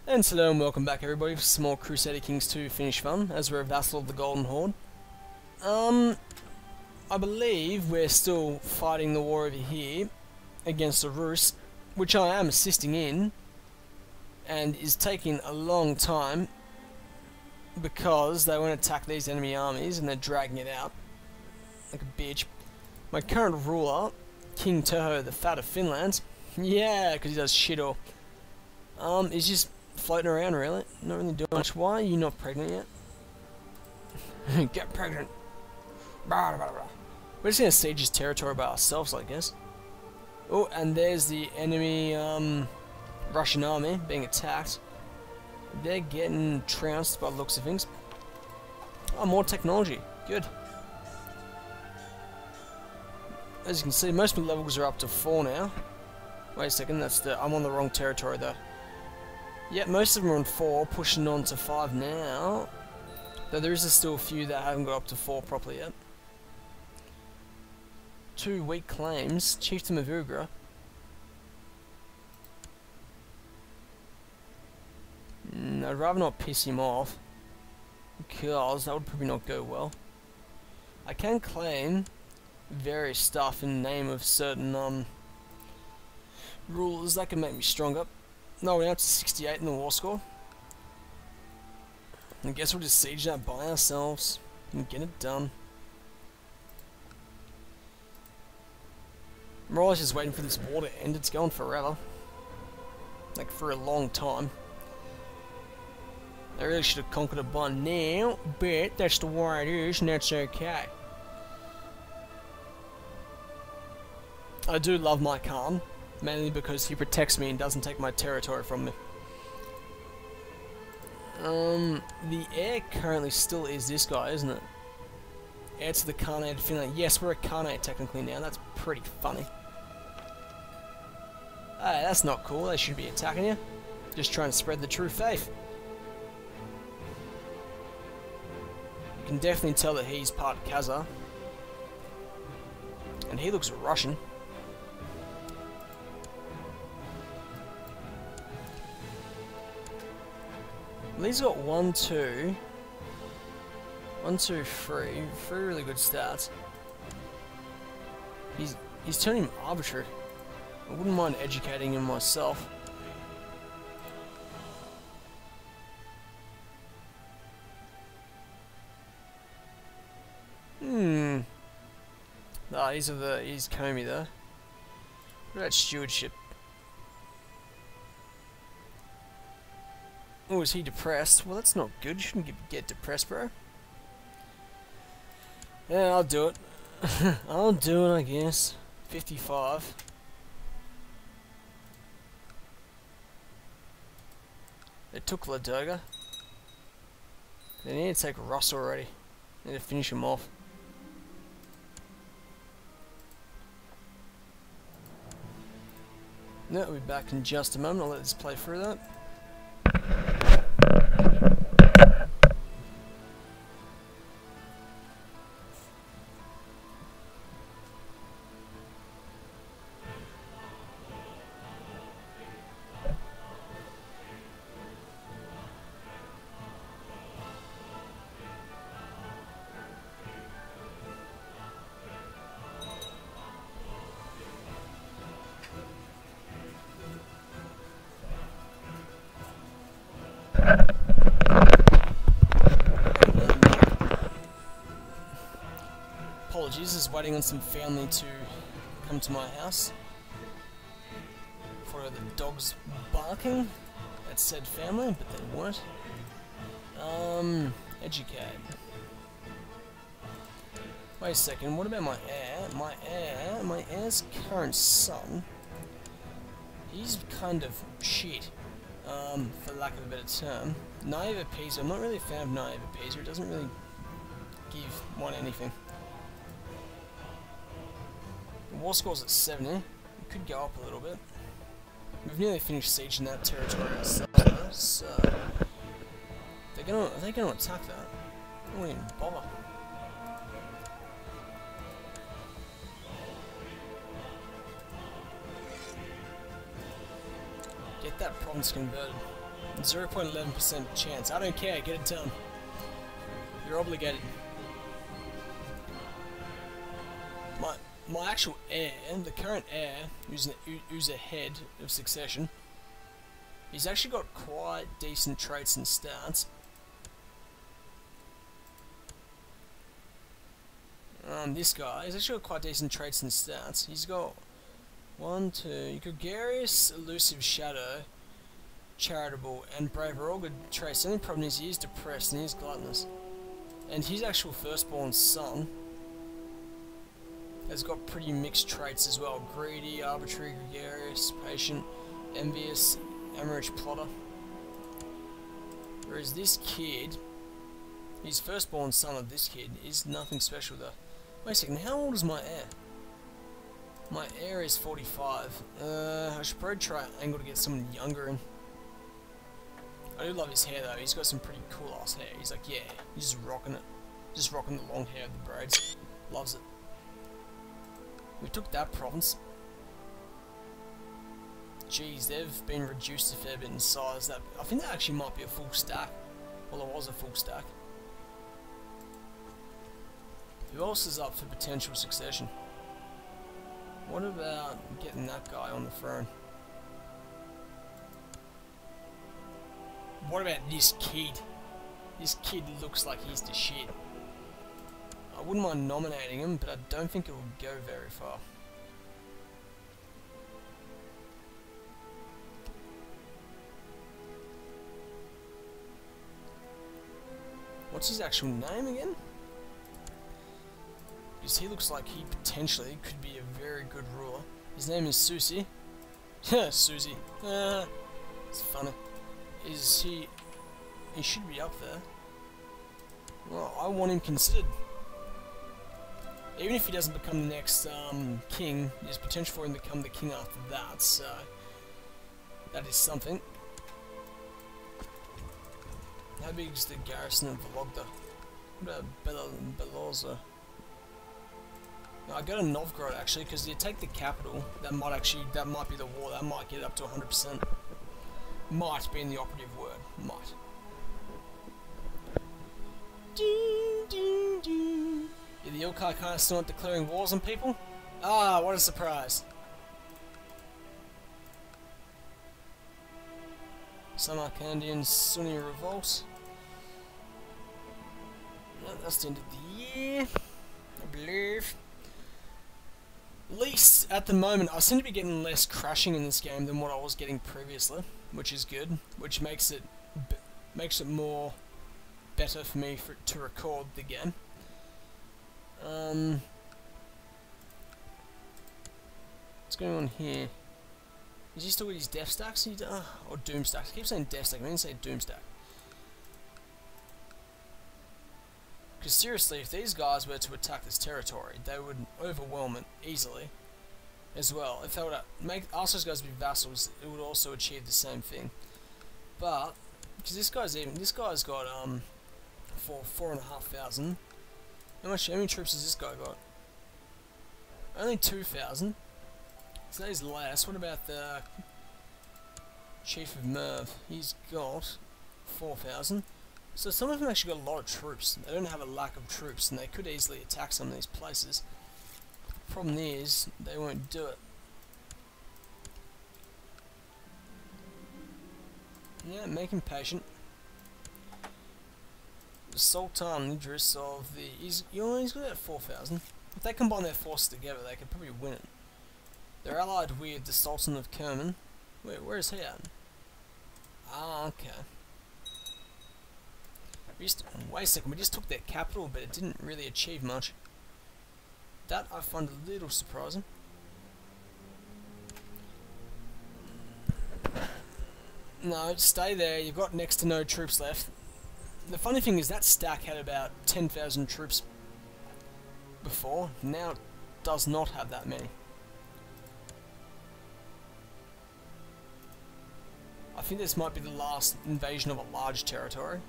And hello and welcome back everybody for some more Crusader Kings 2 Finnish fun, as we're a vassal of the Golden Horde. I believe we're still fighting the war over here against the Rus, which I am assisting in, and is taking a long time because they won't attack these enemy armies and they're dragging it out like a bitch. My current ruler, King Toho the Fat of Finland, yeah, because he does shit all, is just floating around really, not really doing much. Why are you not pregnant yet? Get pregnant. Blah, blah, blah. We're just gonna siege his territory by ourselves, I guess. Oh, and there's the enemy Russian army being attacked. They're getting trounced by the looks of things. Oh, more technology. Good. As you can see, most of the levels are up to 4 now. Wait a second, I'm on the wrong territory though. Yeah, most of them are on 4, pushing on to 5 now. Though there is still a few that haven't got up to 4 properly yet. 2 weak claims. Chieftain of Ugra. I'd rather not piss him off, because that would probably not go well. I can claim various stuff in the name of certain rulers that can make me stronger. No, we're up to 68 in the war score. I guess we'll just siege that by ourselves and get it done. I'm always just waiting for this war to end. It's going forever. Like, for a long time. I really should have conquered it by now, but that's the war it is, and that's okay. I do love my Khan, mainly because he protects me and doesn't take my territory from me. The heir currently still is this guy, isn't it? Heir to the Khanate of Finland. Yes, we're a Khanate technically now. That's pretty funny. Hey, that's not cool. They should be attacking you. Just trying to spread the true faith. You can definitely tell that he's part Khazar. And he looks Russian. Well, he's got 1, 2, 3 really good stats. He's turning him arbitrary. I wouldn't mind educating him myself. Ah, he's Comey though. What about stewardship? Oh, is he depressed? Well, that's not good. You shouldn't get depressed, bro. Yeah, I'll do it. I'll do it, I guess. 55. They took Ladoga. They need to take Ross already. Need to finish him off. No, we'll be back in just a moment. I'll let this play through that. Apologies, just waiting on some family to come to my house. For the dogs barking at said family, but they weren't. Educate. Wait a second, what about my heir? My heir's current son. He's kind of shit, for lack of a better term. Naive appeaser. I'm not really a fan of naive appeaser. It doesn't really give one anything. The war score's at 70. It could go up a little bit. We've nearly finished sieging that territory ourselves, though, so are they gonna attack that? I won't even bother. Get that province converted. 0.11% chance. I don't care, get it done. You're obligated. My actual heir, the current heir, who's ahead of succession, he's actually got quite decent traits and stats. This guy, he's actually got quite decent traits and stats. He's got 1, 2, gregarious, elusive, shadow, charitable, and brave are all good traits. The only problem is he is depressed and he is gluttonous. And his actual firstborn son has got pretty mixed traits as well. Greedy, arbitrary, gregarious, patient, envious, amourich, plotter. Whereas this kid, his firstborn son of this kid, is nothing special though. Wait a second, how old is my heir? My heir is 45. I should probably try angle to get someone younger in. I do love his hair though, he's got some pretty cool ass hair. He's like, yeah, he's just rocking it. Just rocking the long hair with the braids. Loves it. We took that province. Jeez, they've been reduced a fair bit in size. I think that actually might be a full stack. Well, it was a full stack. Who else is up for potential succession? What about getting that guy on the throne? What about this kid? This kid looks like he's the shit. I wouldn't mind nominating him, but I don't think it will go very far. What's his actual name again? Because he looks like he potentially could be a very good ruler. His name is Susie. Susie. It's funny. Is he... He should be up there. Well, I want him considered. Even if he doesn't become the next king, there's potential for him to become the king after that, so... That is something. How big is the garrison of Vologda? What about Beloza? No, I go to Novgorod actually, because you take the capital, that might be the war, that might get it up to 100%. Might being the operative word. Might. Yeah, the Ilkar kind of still not declaring wars on people? Ah, what a surprise. Samarkandian Sunni revolt. No, that's the end of the year, I believe. At least at the moment, I seem to be getting less crashing in this game than what I was getting previously, which is good. Which makes it more better for me to record the game. What's going on here? Is he still with his death stacks? Or doom stacks? I keep saying death stack, I mean to say doom stack. Because seriously, if these guys were to attack this territory, they would overwhelm it easily as well. If they were to ask those guys to be vassals, it would also achieve the same thing. But because this guy's got 4,500. How many troops has this guy got? Only 2,000. So that is less. What about the Chief of Merv? He's got 4,000. So some of them actually got a lot of troops. They don't have a lack of troops, and they could easily attack some of these places. The problem is, they won't do it. Yeah, make him patient. The Sultan Idris of the... he's got about 4,000. If they combine their forces together, they could probably win it. They're allied with the Sultan of Kerman. Where is he at? Ah, okay. Wait a second, we just took their capital, but it didn't really achieve much. That I find a little surprising. No, stay there, you've got next to no troops left. The funny thing is that stack had about 10,000 troops before, now it does not have that many. I think this might be the last invasion of a large territory.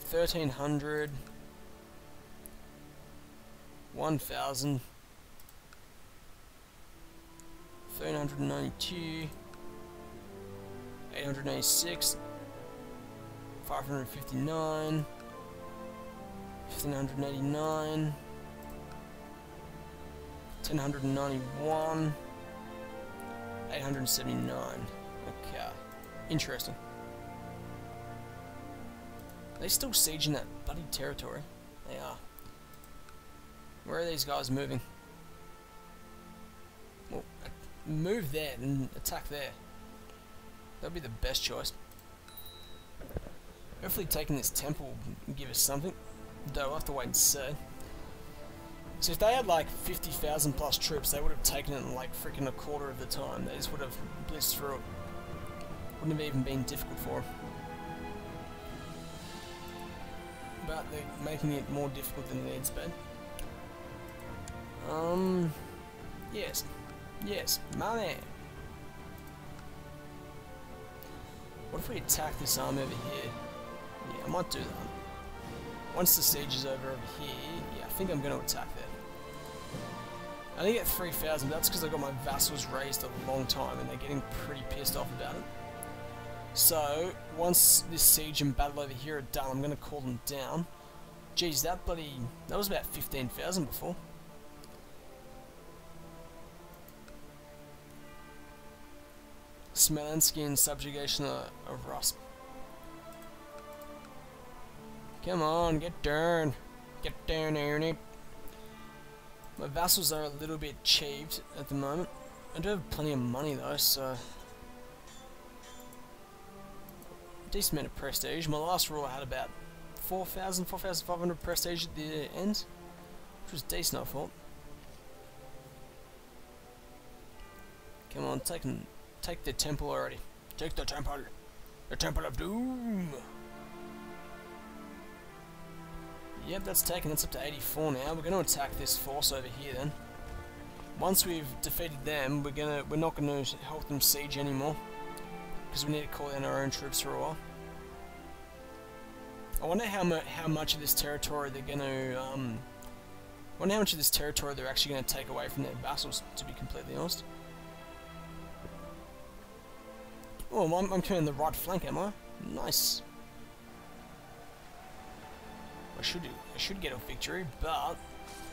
1,300, 1,000, 392, 886, 559, 1589, 1091, 879. Okay, interesting. Are they still sieging that bloody territory? They are. Where are these guys moving? Well, move there and attack there. That'll be the best choice. Hopefully taking this temple will give us something. Though we'll have to wait and see. So if they had like 50,000 plus troops, they would have taken it in like freaking a quarter of the time. They just would have blitzed through it. Wouldn't have even been difficult for them. But they're making it more difficult than it needs to be. Yes. Yes, money. What if we attack this army over here? Yeah, I might do that. Once the siege is over here, yeah, I think I'm going to attack there. I only get 3,000, but that's because I got my vassals raised a long time and they're getting pretty pissed off about it. So, once this siege and battle over here are done, I'm going to call them down. Geez, that was about 15,000 before. Smolensk and subjugation of Rus. Come on, get down. Get down, Ernie. My vassals are a little bit cheaped at the moment. I do have plenty of money though, so... decent amount of prestige. My last ruler had about 4,500 prestige at the end, which was decent, I thought. Come on, take the temple already. Take the temple. The Temple of Doom. Yep, that's taken. That's up to 84 now. We're going to attack this force over here then. Once we've defeated them, we're not going to help them siege anymore, because we need to call in our own troops for a while. I wonder how much of this territory they're going to. I wonder how much of this territory they're actually going to take away from their vassals. To be completely honest. Oh, I'm coming the right flank, am I? Nice. I should get a victory, but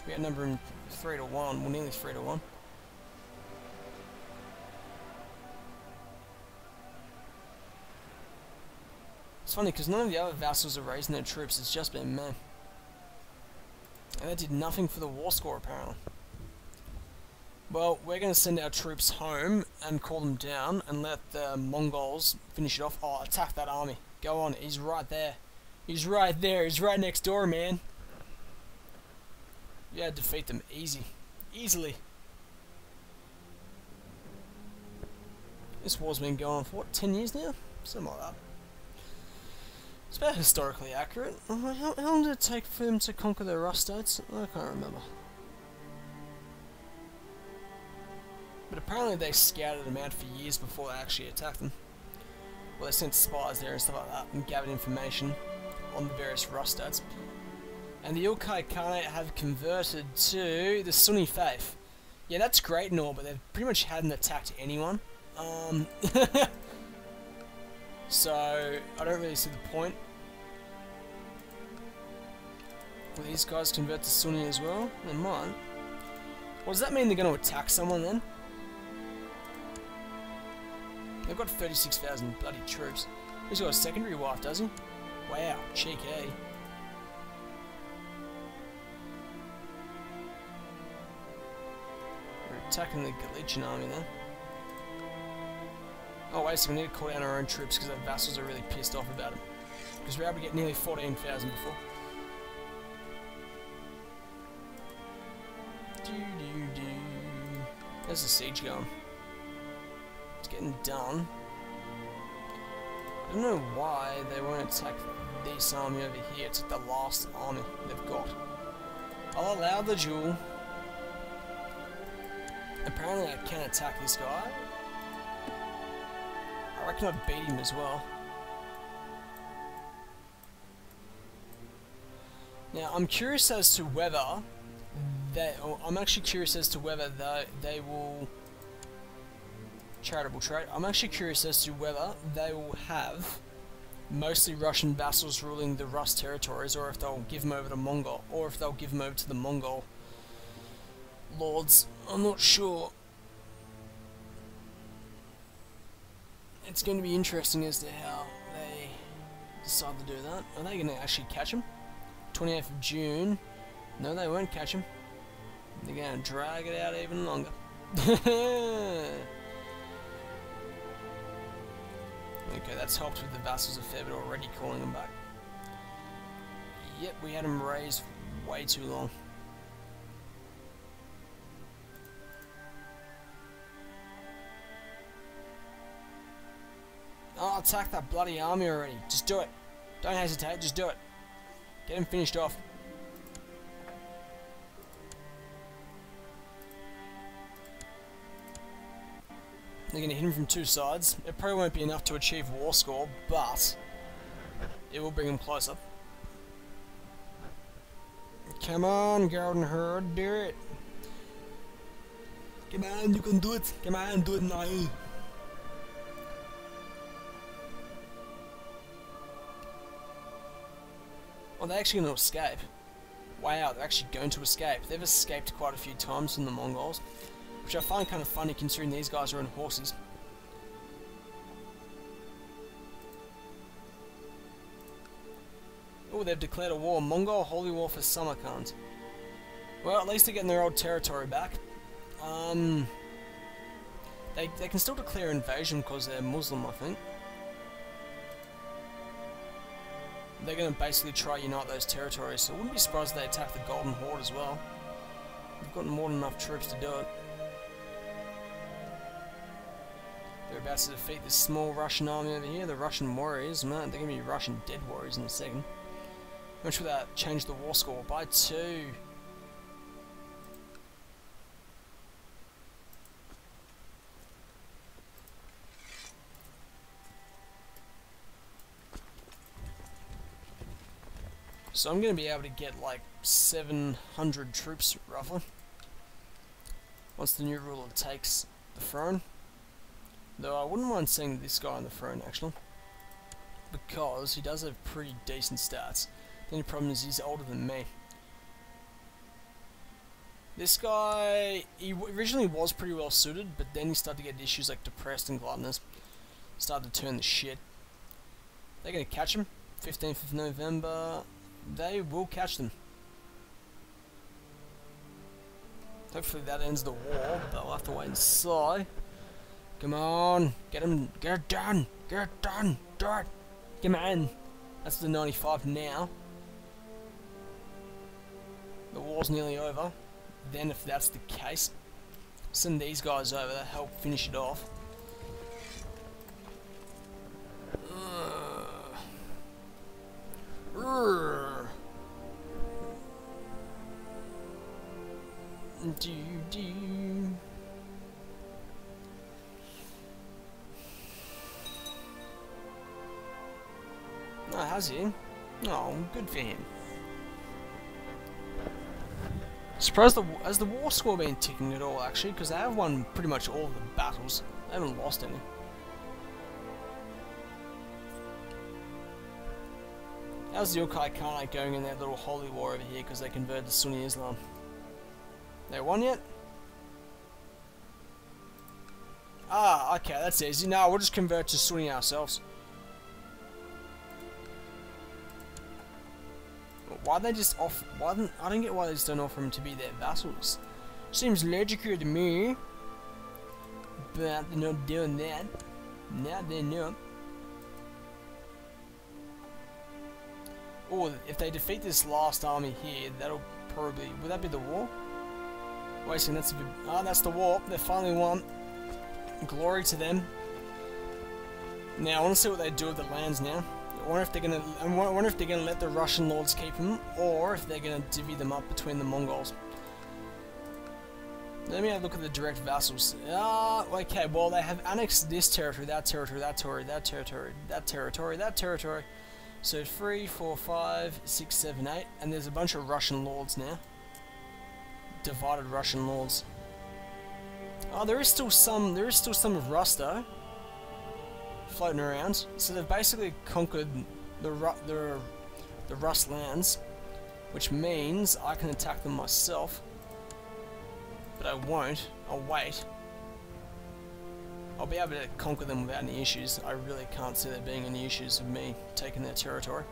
we are numbering 3 to 1. Well, nearly 3 to 1. It's funny because none of the other vassals are raising their troops. It's just been me, and that did nothing for the war score apparently. Well, we're going to send our troops home and call them down and let the Mongols finish it off. Oh, attack that army. Go on, he's right there. He's right there. He's right next door, man. Yeah, defeat them easy. Easily. This war's been going on for, what, 10 years now? Something like that. It's about historically accurate. How long did it take for them to conquer the Rus states? I can't remember. But apparently they scouted them out for years before they actually attacked them. Well, they sent spies there and stuff like that and gathered information on the various Rus states. And the Ilkay Khanate have converted to the Sunni faith. Yeah, that's great and all, but they pretty much hadn't attacked anyone. So, I don't really see the point. Will these guys convert to Sunni as well? They might. What does that mean, they're going to attack someone then? They've got 36,000 bloody troops. He's got a secondary wife, does he? Wow, cheeky. We're attacking the Galician army then. Oh wait, so we need to call down our own troops because our vassals are really pissed off about it. Because we were able to get nearly 14,000 before. There's the siege going. It's getting done. I don't know why they won't attack this army over here. It's like the last army they've got. I'll allow the duel. Apparently I can attack this guy. I reckon I'd beat him as well. Now I'm curious as to whether they will charitable trade. I'm actually curious as to whether they will have mostly Russian vassals ruling the Rus territories, or if they'll give them over to Mongol, or if they'll give them over to the Mongol lords. I'm not sure. It's going to be interesting as to how they decide to do that. Are they going to actually catch him? 28th of June. No, they won't catch him. They're going to drag it out even longer. Okay, that's helped with the vassals a fair bit already, calling them back. Yep, we had them raised way too long. Oh, attack that bloody army already. Just do it. Don't hesitate, just do it. Get him finished off. They're going to hit him from two sides. It probably won't be enough to achieve war score, but it will bring him closer. Come on, Golden Herd, do it. Come on, you can do it. Come on, do it now. Oh, they're actually going to escape. Wow, they're actually going to escape. They've escaped quite a few times from the Mongols, which I find kind of funny considering these guys are on horses. Oh, they've declared a war. Mongol Holy War for Samarkand. Well, at least they're getting their old territory back. They can still declare invasion because they're Muslim, I think. They're going to basically try to unite those territories, so I wouldn't be surprised if they attack the Golden Horde as well. They've got more than enough troops to do it. They're about to defeat this small Russian army over here, the Russian warriors. Man, they're going to be Russian dead warriors in a second. I'm sure that changed the war score by 2. So I'm going to be able to get like 700 troops, roughly, once the new ruler takes the throne. Though I wouldn't mind seeing this guy on the throne, actually, because he does have pretty decent stats. The only problem is he's older than me. This guy, he originally was pretty well suited, but then he started to get issues like depressed and gluttonous. Started to turn the shit. They're going to catch him. 15th of November. They will catch them. Hopefully that ends the war, but we'll have to wait and see. Come on, get him, get it done, get it done, do it. Come on. That's the 95 now. The war's nearly over. Then if that's the case, send these guys over to help finish it off. Oh, has he? Oh, good for him. Surprised has the war score been ticking at all, actually, because they have won pretty much all of the battles. They haven't lost any. How's the Ukai Khanate going in their little holy war over here because they converted to Sunni Islam? They won yet? Ah, okay, that's easy. No, we'll just convert to Sunni ourselves. Why they just off? I don't get why they just don't offer them to be their vassals. Seems logical to me, but they're not doing that. No, they're not. Or if they defeat this last army here, that'll probably... Would that be the war? Wait a second, that's a bit... Ah, that's the war. They finally won. Glory to them. Now, I want to see what they do with the lands now. I wonder if they're gonna let the Russian lords keep them, or if they're gonna divvy them up between the Mongols. Let me have a look at the direct vassals. Okay, well they have annexed this territory, that territory, that territory, that territory, that territory, that territory. So 3, 4, 5, 6, 7, 8, and there's a bunch of Russian lords now. Divided Russian lords. Oh, there is still some of rust though, floating around. So they've basically conquered the rust lands, which means I can attack them myself. But I won't. I'll wait. I'll be able to conquer them without any issues. I really can't see there being any issues of me taking their territory.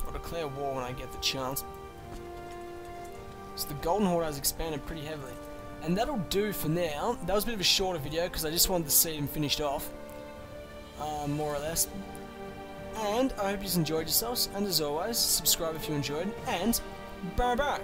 I'll declare war when I get the chance. So the Golden Horde has expanded pretty heavily. And that'll do for now. That was a bit of a shorter video because I just wanted to see them finished off. More or less. And I hope you enjoyed yourselves. And as always, subscribe if you enjoyed. And bye bye.